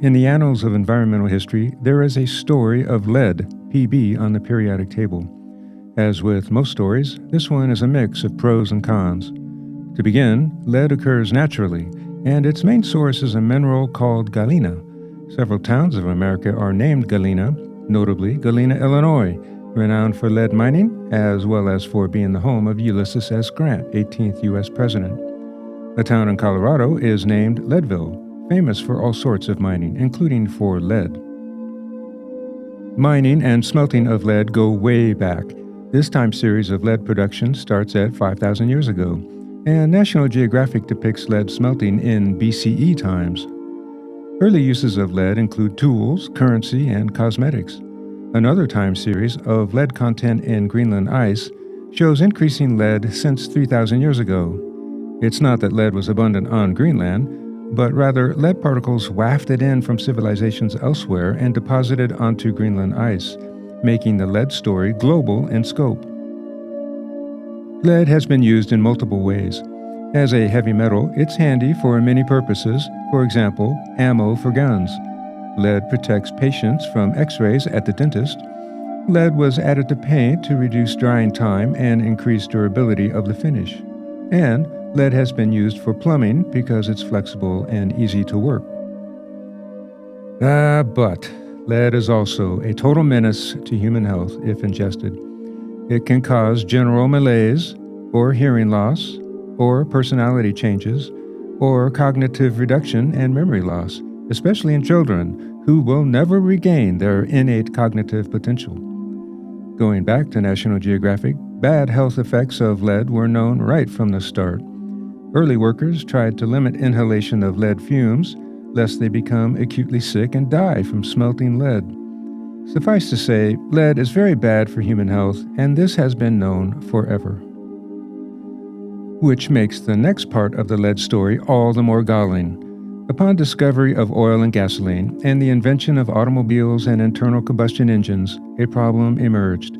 In the annals of environmental history, there is a story of lead, Pb, on the periodic table. As with most stories, this one is a mix of pros and cons. To begin, lead occurs naturally, and its main source is a mineral called galena. Several towns of America are named Galena, notably Galena, Illinois, renowned for lead mining, as well as for being the home of Ulysses S. Grant, 18th U.S. President. A town in Colorado is named Leadville, famous for all sorts of mining, including for lead. Mining and smelting of lead go way back. This time series of lead production starts at 5,000 years ago, and National Geographic depicts lead smelting in BCE times. Early uses of lead include tools, currency, and cosmetics. Another time series of lead content in Greenland ice shows increasing lead since 3,000 years ago. It's not that lead was abundant on Greenland, but rather lead particles wafted in from civilizations elsewhere and deposited onto Greenland ice, making the lead story global in scope. Lead has been used in multiple ways. As a heavy metal, it's handy for many purposes, for example, ammo for guns. Lead protects patients from x-rays at the dentist. Lead was added to paint to reduce drying time and increase durability of the finish. And lead has been used for plumbing because it's flexible and easy to work. But lead is also a total menace to human health if ingested. It can cause general malaise, or hearing loss, or personality changes, or cognitive reduction and memory loss, especially in children who will never regain their innate cognitive potential. Going back to National Geographic, bad health effects of lead were known right from the start. Early workers tried to limit inhalation of lead fumes, lest they become acutely sick and die from smelting lead. Suffice to say, lead is very bad for human health, and this has been known forever. Which makes the next part of the lead story all the more galling. Upon discovery of oil and gasoline and the invention of automobiles and internal combustion engines, a problem emerged.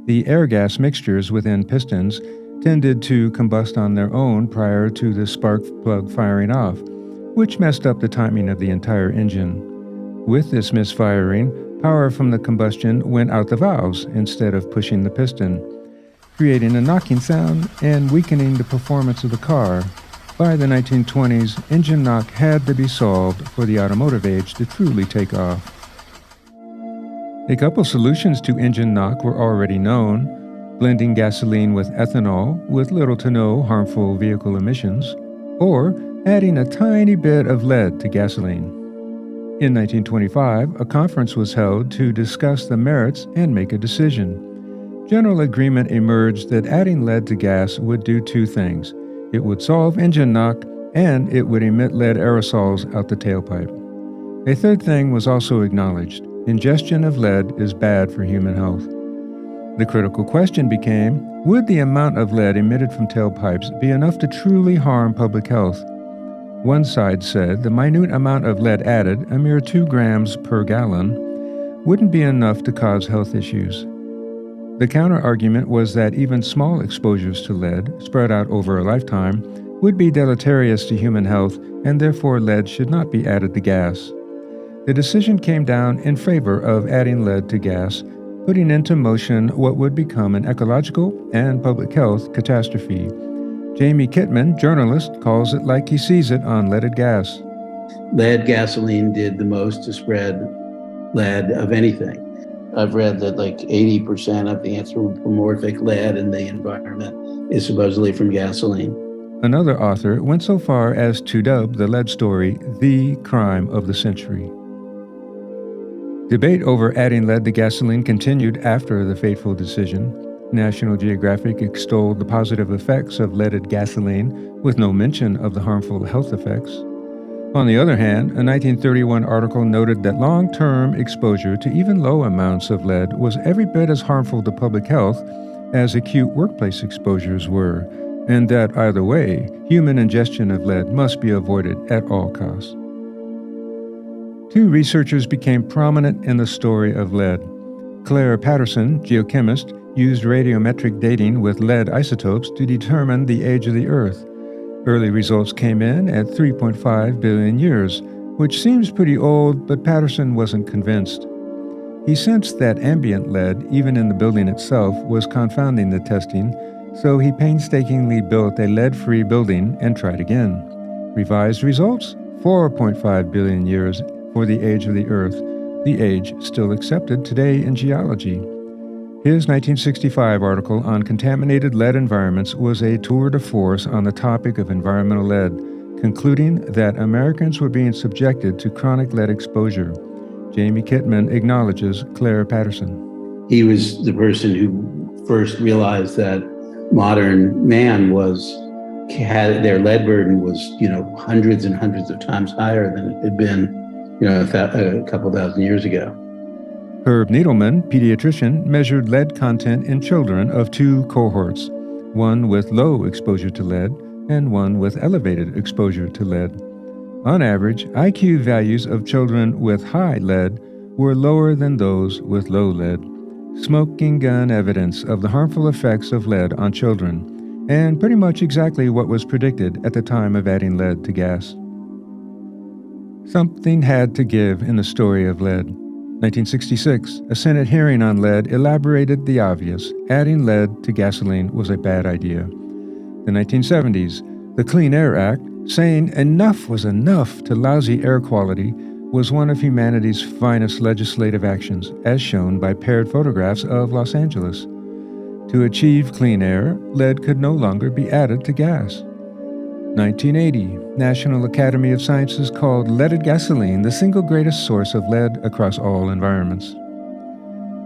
The air-gas mixtures within pistons tended to combust on their own prior to the spark plug firing off, which messed up the timing of the entire engine. With this misfiring, power from the combustion went out the valves instead of pushing the piston, creating a knocking sound and weakening the performance of the car. By the 1920s, engine knock had to be solved for the automotive age to truly take off. A couple solutions to engine knock were already known: blending gasoline with ethanol with little to no harmful vehicle emissions, or adding a tiny bit of lead to gasoline. In 1925, a conference was held to discuss the merits and make a decision. General agreement emerged that adding lead to gas would do two things. It would solve engine knock, and it would emit lead aerosols out the tailpipe. A third thing was also acknowledged: ingestion of lead is bad for human health. The critical question became, would the amount of lead emitted from tailpipes be enough to truly harm public health? One side said the minute amount of lead added, a mere 2 grams per gallon, wouldn't be enough to cause health issues. The counter-argument was that even small exposures to lead, spread out over a lifetime, would be deleterious to human health, and therefore lead should not be added to gas. The decision came down in favor of adding lead to gas, putting into motion what would become an ecological and public health catastrophe. Jamie Kittman, journalist, calls it like he sees it on leaded gas. Lead gasoline did the most to spread lead of anything. I've read that like 80% of the anthropomorphic lead in the environment is supposedly from gasoline. Another author went so far as to dub the lead story the crime of the century. Debate over adding lead to gasoline continued after the fateful decision. National Geographic extolled the positive effects of leaded gasoline, with no mention of the harmful health effects. On the other hand, a 1931 article noted that long-term exposure to even low amounts of lead was every bit as harmful to public health as acute workplace exposures were, and that either way, human ingestion of lead must be avoided at all costs. Two researchers became prominent in the story of lead. Claire Patterson, geochemist, used radiometric dating with lead isotopes to determine the age of the Earth. Early results came in at 3.5 billion years, which seems pretty old, but Patterson wasn't convinced. He sensed that ambient lead, even in the building itself, was confounding the testing, so he painstakingly built a lead-free building and tried again. Revised results? 4.5 billion years for the age of the Earth, the age still accepted today in geology. His 1965 article on contaminated lead environments was a tour de force on the topic of environmental lead, concluding that Americans were being subjected to chronic lead exposure. Jamie Kittman acknowledges Claire Patterson. He was the person who first realized that modern man had their lead burden was, hundreds and hundreds of times higher than it had been, a couple thousand years ago. Herb Needleman, pediatrician, measured lead content in children of two cohorts, one with low exposure to lead and one with elevated exposure to lead. On average, IQ values of children with high lead were lower than those with low lead. Smoking gun evidence of the harmful effects of lead on children, and pretty much exactly what was predicted at the time of adding lead to gas. Something had to give in the story of lead. 1966, a Senate hearing on lead elaborated the obvious. Adding lead to gasoline was a bad idea. The 1970s, the Clean Air Act, saying enough was enough to lousy air quality, was one of humanity's finest legislative actions, as shown by paired photographs of Los Angeles. To achieve clean air, lead could no longer be added to gas. 1980, National Academy of Sciences called leaded gasoline the single greatest source of lead across all environments.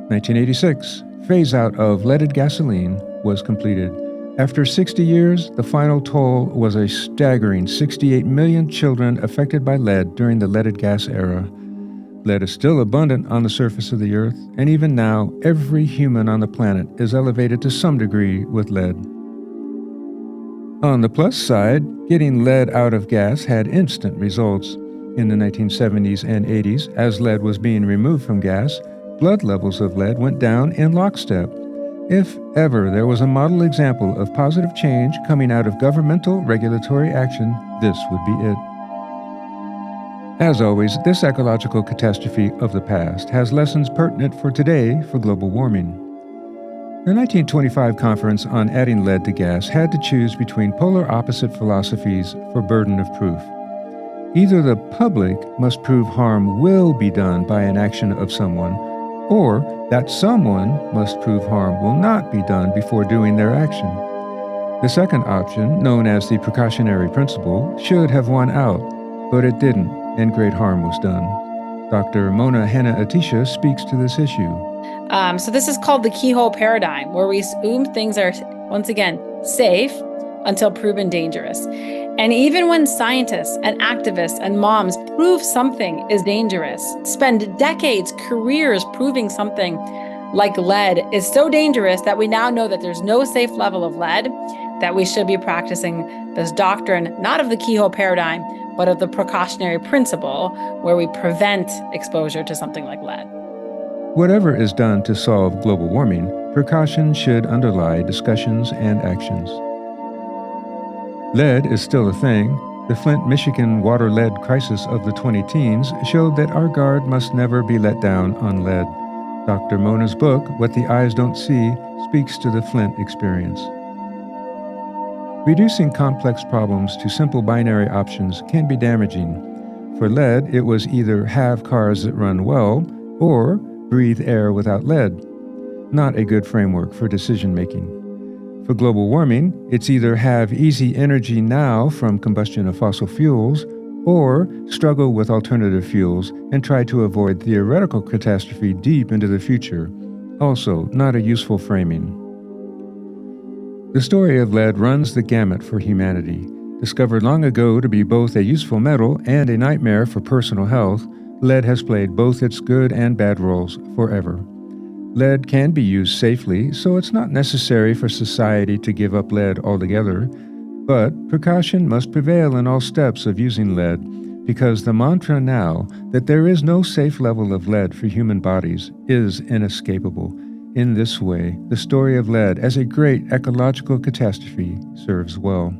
1986, phase-out of leaded gasoline was completed. After 60 years, the final toll was a staggering 68 million children affected by lead during the leaded gas era. Lead is still abundant on the surface of the Earth, and even now, every human on the planet is elevated to some degree with lead. On the plus side, getting lead out of gas had instant results. In the 1970s and 80s, as lead was being removed from gas, blood levels of lead went down in lockstep. If ever there was a model example of positive change coming out of governmental regulatory action, this would be it. As always, this ecological catastrophe of the past has lessons pertinent for today for global warming. The 1925 conference on adding lead to gas had to choose between polar opposite philosophies for burden of proof. Either the public must prove harm will be done by an action of someone, or that someone must prove harm will not be done before doing their action. The second option, known as the precautionary principle, should have won out, but it didn't, and great harm was done. Dr. Mona Hanna-Attisha speaks to this issue. So this is called the keyhole paradigm, where we assume things are, once again, safe until proven dangerous. And even when scientists and activists and moms prove something is dangerous, spend decades, careers proving something like lead is so dangerous that we now know that there's no safe level of lead, that we should be practicing this doctrine, not of the keyhole paradigm, but of the precautionary principle, where we prevent exposure to something like lead. Whatever is done to solve global warming, precaution should underlie discussions and actions. Lead is still a thing. The Flint, Michigan water lead crisis of the 20-teens showed that our guard must never be let down on lead. Dr. Mona's book, What the Eyes Don't See, speaks to the Flint experience. Reducing complex problems to simple binary options can be damaging. For lead, it was either have cars that run well or breathe air without lead. Not a good framework for decision-making. For global warming, it's either have easy energy now from combustion of fossil fuels or struggle with alternative fuels and try to avoid theoretical catastrophe deep into the future. Also, not a useful framing. The story of lead runs the gamut for humanity. Discovered long ago to be both a useful metal and a nightmare for personal health, lead has played both its good and bad roles forever. Lead can be used safely, so it's not necessary for society to give up lead altogether. But precaution must prevail in all steps of using lead, because the mantra now that there is no safe level of lead for human bodies is inescapable. In this way, the story of lead as a great ecological catastrophe serves well.